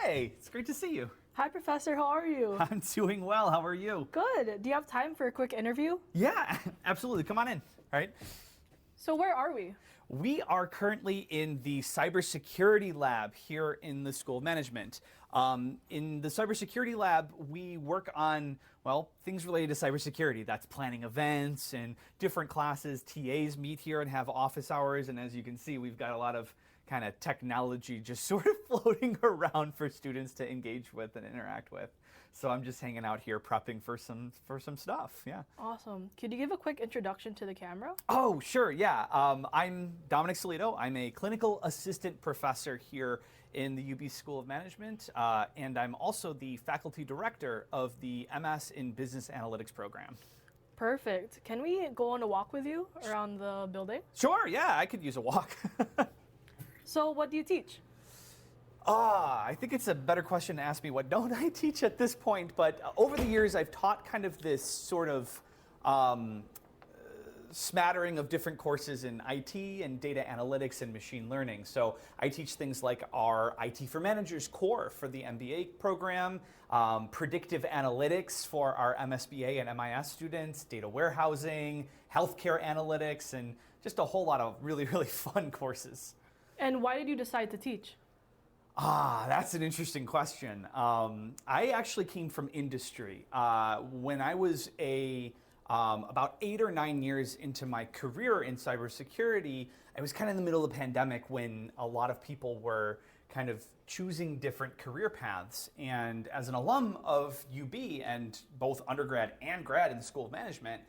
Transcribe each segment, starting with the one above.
Hey, it's great to see you. Hi, Professor. How are you? I'm doing well. How are you? Good. Do you have time for a quick interview? Yeah, absolutely. Come on in. All right. So where are we? We are currently in the cybersecurity lab here in the School of Management. In the cybersecurity lab, we work on, well, things related to cybersecurity. That's planning events and different classes. TAs meet here and have office hours. And as you can see, we've got a lot of kind of technology just sort of floating around for students to engage with and interact with. So I'm just hanging out here prepping for some stuff. Yeah. Awesome. Could you give a quick introduction to the camera? Oh, sure. Yeah. I'm Dominic Sellitto. I'm a clinical assistant professor here in the UB School of Management, and I'm also the faculty director of the MS in Business Analytics program. Perfect. Can we go on a walk with you around the building? Sure. Yeah, I could use a walk. So what do you teach? I think it's a better question to ask me what don't I teach at this point, but over the years I've taught kind of this sort of smattering of different courses in IT and data analytics and machine learning. So I teach things like our IT for Managers core for the MBA program, predictive analytics for our MSBA and MIS students, data warehousing, healthcare analytics, and just a whole lot of really, really fun courses. And why did you decide to teach? That's an interesting question. I actually came from industry. When I was about 8 or 9 years into my career in cybersecurity, I was kind of in the middle of the pandemic when a lot of people were kind of choosing different career paths. And as an alum of UB and both undergrad and grad in the School of Management,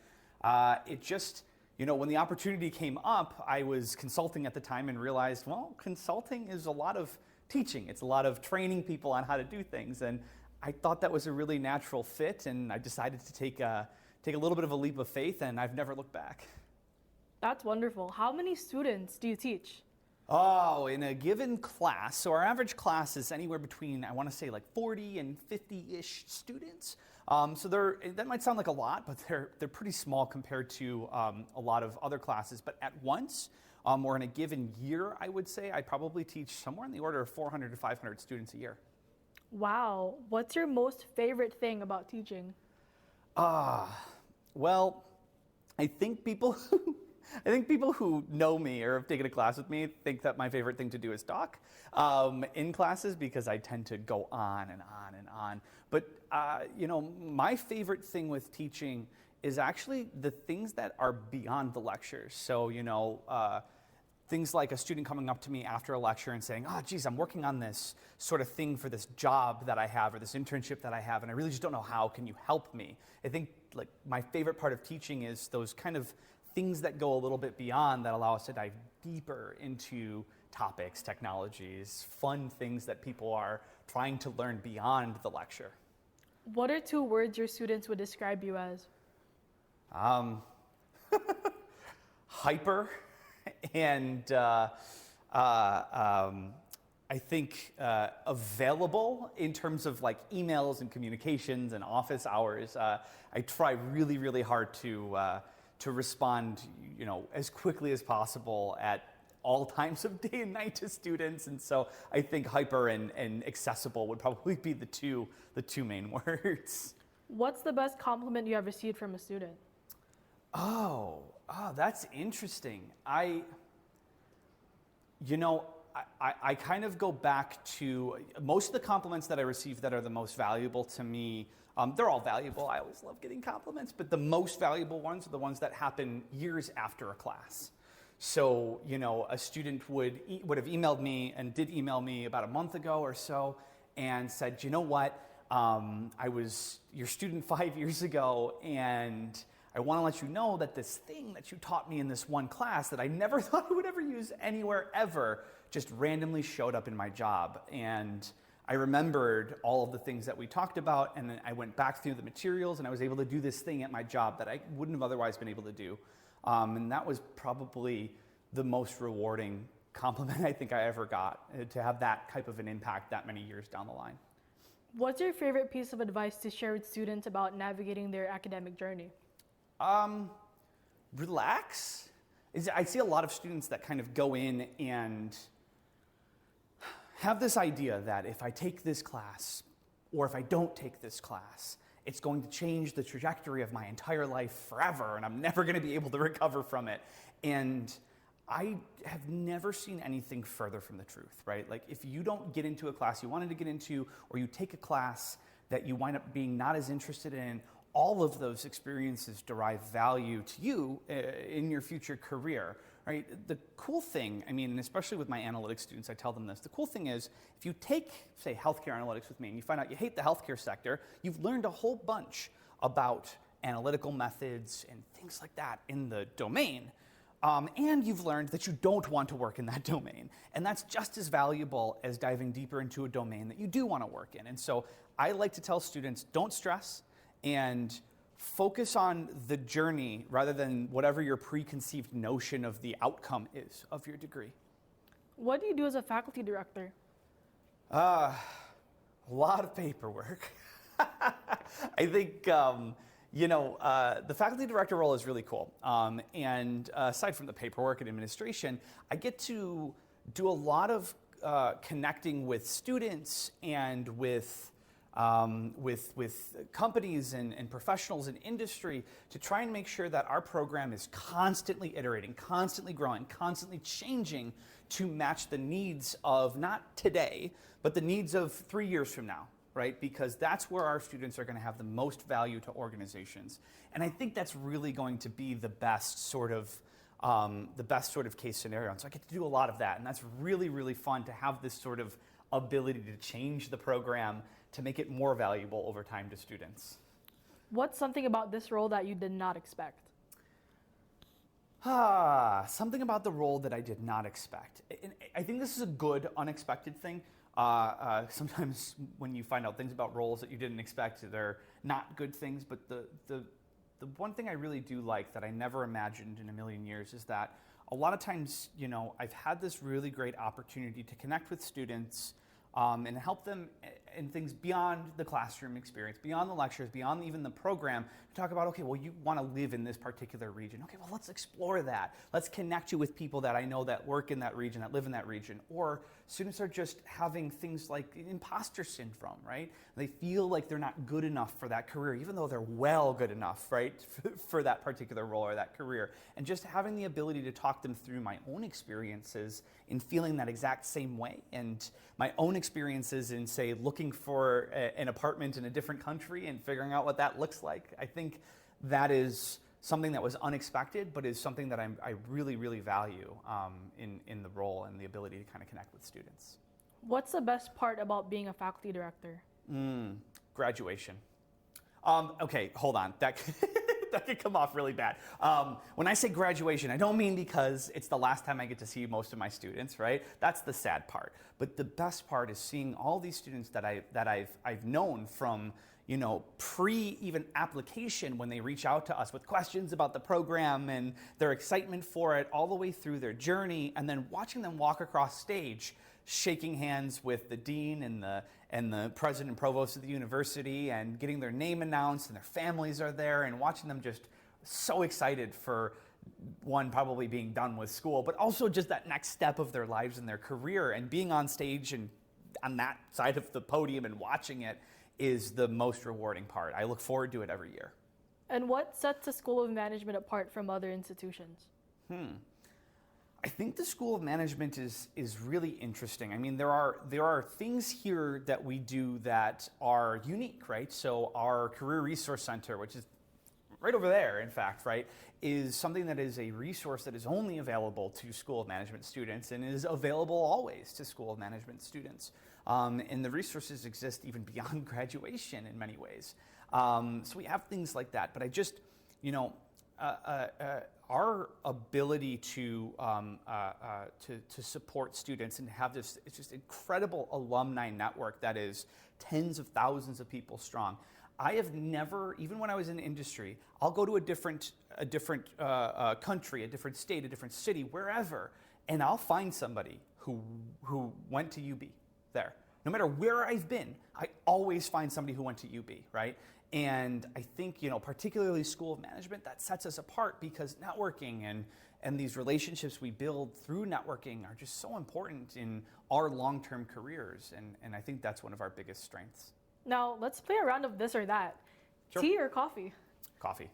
it just, when the opportunity came up, I was consulting at the time and realized, well, consulting is a lot of teaching. It's a lot of training people on how to do things. And I thought that was a really natural fit, and I decided to take a little bit of a leap of faith, and I've never looked back. That's wonderful. How many students do you teach? Oh, in a given class, so our average class is anywhere between, I want to say, like 40 and 50-ish students. So that might sound like a lot, but they're pretty small compared to a lot of other classes. But at once, or in a given year, I would say, I probably teach somewhere in the order of 400 to 500 students a year. Wow. What's your most favorite thing about teaching? Well, I think people who know me or have taken a class with me think that my favorite thing to do is talk in classes, because I tend to go on and on and on. But my favorite thing with teaching is actually the things that are beyond the lectures. So things like a student coming up to me after a lecture and saying, geez, I'm working on this sort of thing for this job that I have or this internship that I have, and I really just don't know how. Can you help me? I think like my favorite part of teaching is those kind of things that go a little bit beyond, that allow us to dive deeper into topics, technologies, fun things that people are trying to learn beyond the lecture. What are 2 words your students would describe you as? Hyper and I think available in terms of like emails and communications and office hours. I try really, really hard to respond, as quickly as possible at all times of day and night to students. And so I think hyper and accessible would probably be the two main words. What's the best compliment you have received from a student? Oh, that's interesting. I kind of go back to most of the compliments that I receive that are the most valuable to me. They're all valuable. I always love getting compliments, but the most valuable ones are the ones that happen years after a class. So, a student would have emailed me and did email me about a month ago or so and said, you know what, I was your student 5 years ago, and I want to let you know that this thing that you taught me in this one class that I never thought I would ever use anywhere ever just randomly showed up in my job. And I remembered all of the things that we talked about, and then I went back through the materials, and I was able to do this thing at my job that I wouldn't have otherwise been able to do. And that was probably the most rewarding compliment I think I ever got, to have that type of an impact that many years down the line. What's your favorite piece of advice to share with students about navigating their academic journey? Relax. I see a lot of students that kind of go in and have this idea that if I take this class or if I don't take this class, it's going to change the trajectory of my entire life forever and I'm never going to be able to recover from it. And I have never seen anything further from the truth, right? Like if you don't get into a class you wanted to get into, or you take a class that you wind up being not as interested in, all of those experiences derive value to you in your future career, right? The cool thing, I mean, and especially with my analytics students, I tell them this, the cool thing is if you take, say, healthcare analytics with me and you find out you hate the healthcare sector, you've learned a whole bunch about analytical methods and things like that in the domain. And you've learned that you don't want to work in that domain. And that's just as valuable as diving deeper into a domain that you do want to work in. And so I like to tell students, don't stress and focus on the journey rather than whatever your preconceived notion of the outcome is of your degree. What do you do as a faculty director? A lot of paperwork. I think, the faculty director role is really cool. And aside from the paperwork and administration, I get to do a lot of connecting with students and with companies and professionals in industry to try and make sure that our program is constantly iterating, constantly growing, constantly changing to match the needs of not today, but the needs of 3 years from now, right? Because that's where our students are going to have the most value to organizations. And I think that's really going to be the best sort of case scenario. And so I get to do a lot of that. And that's really, really fun to have this sort of ability to change the program to make it more valuable over time to students. What's something about this role that you did not expect? Something about the role that I did not expect. And I think this is a good unexpected thing. Sometimes when you find out things about roles that you didn't expect, they're not good things. But the one thing I really do like that I never imagined in a million years is that a lot of times, I've had this really great opportunity to connect with students and help them in things beyond the classroom experience, beyond the lectures, beyond even the program, to talk about, okay, well, you want to live in this particular region. Okay, well, let's explore that. Let's connect you with people that I know that work in that region, that live in that region. Or students are just having things like imposter syndrome, right? They feel like they're not good enough for that career, even though they're well good enough, right, for that particular role or that career. And just having the ability to talk them through my own experiences in feeling that exact same way, and my own experiences in, say, looking for an apartment in a different country and figuring out what that looks like. I think that is something that was unexpected, but is something that I really, really value in the role and the ability to kind of connect with students. What's the best part about being a faculty director? Graduation. Okay, hold on. That that could come off really bad. When I say graduation, I don't mean because it's the last time I get to see most of my students, right? That's the sad part. But the best part is seeing all these students that I've known from pre even application, when they reach out to us with questions about the program and their excitement for it, all the way through their journey, and then watching them walk across stage, shaking hands with the dean and the president and provost of the university, and getting their name announced, and their families are there, and watching them just so excited for one, probably being done with school, but also just that next step of their lives and their career, and being on stage and on that side of the podium and watching it is the most rewarding part. I look forward to it every year. And what sets the School of Management apart from other institutions? I think the School of Management is really interesting. I mean, there are things here that we do that are unique, right? So our Career Resource Center, which is right over there, in fact, right, is something that is a resource that is only available to School of Management students and is available always to School of Management students. And the resources exist even beyond graduation in many ways. So we have things like that. But I just, our ability to support students and have this, it's just incredible alumni network that is tens of thousands of people strong. I have never, even when I was in industry, I'll go to a different country, a different state, a different city, wherever, and I'll find somebody who went to UB there. No matter where I've been, I always find somebody who went to UB, right? And I think, particularly School of Management, that sets us apart because networking and these relationships we build through networking are just so important in our long-term careers. And I think that's one of our biggest strengths. Now, let's play a round of this or that. Sure. Tea or coffee? Coffee.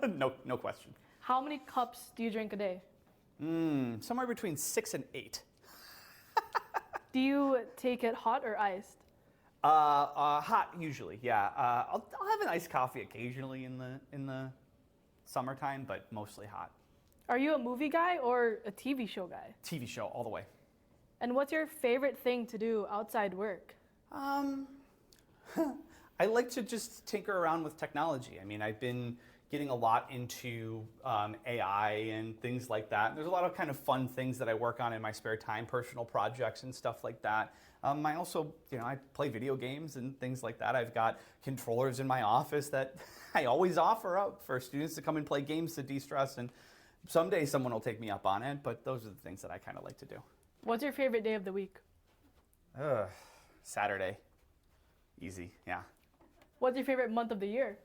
No question. How many cups do you drink a day? Somewhere between 6 and 8. Do you take it hot or iced? Hot usually, yeah. I'll have an iced coffee occasionally in the summertime, but mostly hot. Are you a movie guy or a TV show guy? TV show all the way. And what's your favorite thing to do outside work? I like to just tinker around with technology. I mean, I've been getting a lot into AI and things like that. There's a lot of kind of fun things that I work on in my spare time, personal projects and stuff like that. I also, I play video games and things like that. I've got controllers in my office that I always offer up for students to come and play games to de-stress. And someday someone will take me up on it, but those are the things that I kind of like to do. What's your favorite day of the week? Saturday. Easy, yeah. What's your favorite month of the year?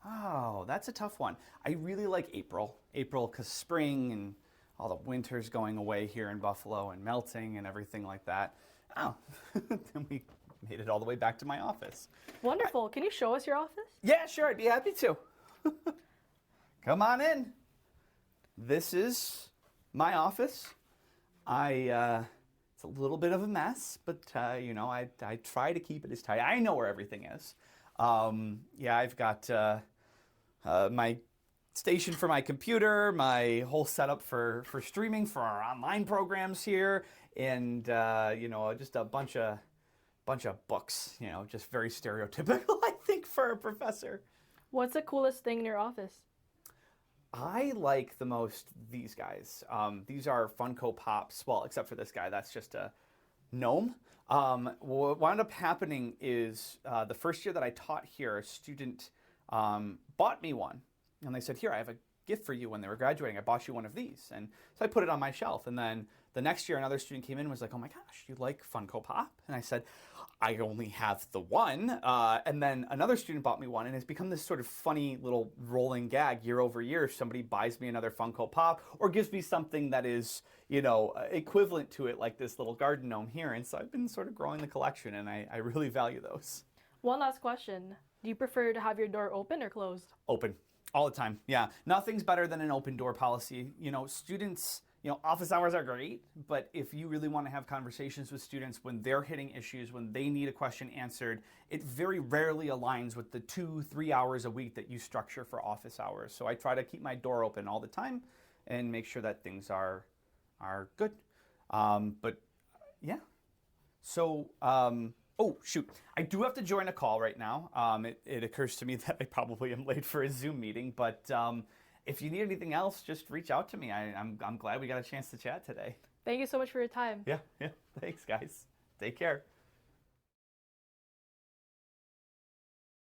Oh, that's a tough one. I really like April. April because spring and all the winter's going away here in Buffalo and melting and everything like that. Oh, then we made it all the way back to my office. Wonderful. Can you show us your office? Yeah, sure. I'd be happy to. Come on in. This is my office. It's a little bit of a mess, but I try to keep it as tight. I know where everything is. I've got my station for my computer, my whole setup for streaming for our online programs here, and just a bunch of books. Just very stereotypical, I think, for a professor. What's the coolest thing in your office? I like the most these guys. These are Funko Pops. Well, except for this guy, that's just a gnome. What wound up happening is the first year that I taught here, a student bought me one. And they said, here, I have a gift for you when they were graduating. I bought you one of these. And so I put it on my shelf. And then the next year, another student came in and was like, oh my gosh, you like Funko Pop? And I said, I only have the one. And then another student bought me one. And it's become this sort of funny little rolling gag year over year. If somebody buys me another Funko Pop or gives me something that is, equivalent to it, like this little garden gnome here. And so I've been sort of growing the collection, and I really value those. One last question. Do you prefer to have your door open or closed? Open. All the time, yeah. Nothing's better than an open door policy. Students, office hours are great, but if you really want to have conversations with students when they're hitting issues, when they need a question answered, it very rarely aligns with the 2-3 hours a week that you structure for office hours. So I try to keep my door open all the time and make sure that things are good. But yeah. So, oh, shoot. I do have to join a call right now. It occurs to me that I probably am late for a Zoom meeting, but if you need anything else, just reach out to me. I'm glad we got a chance to chat today. Thank you so much for your time. Yeah. Thanks, guys. Take care.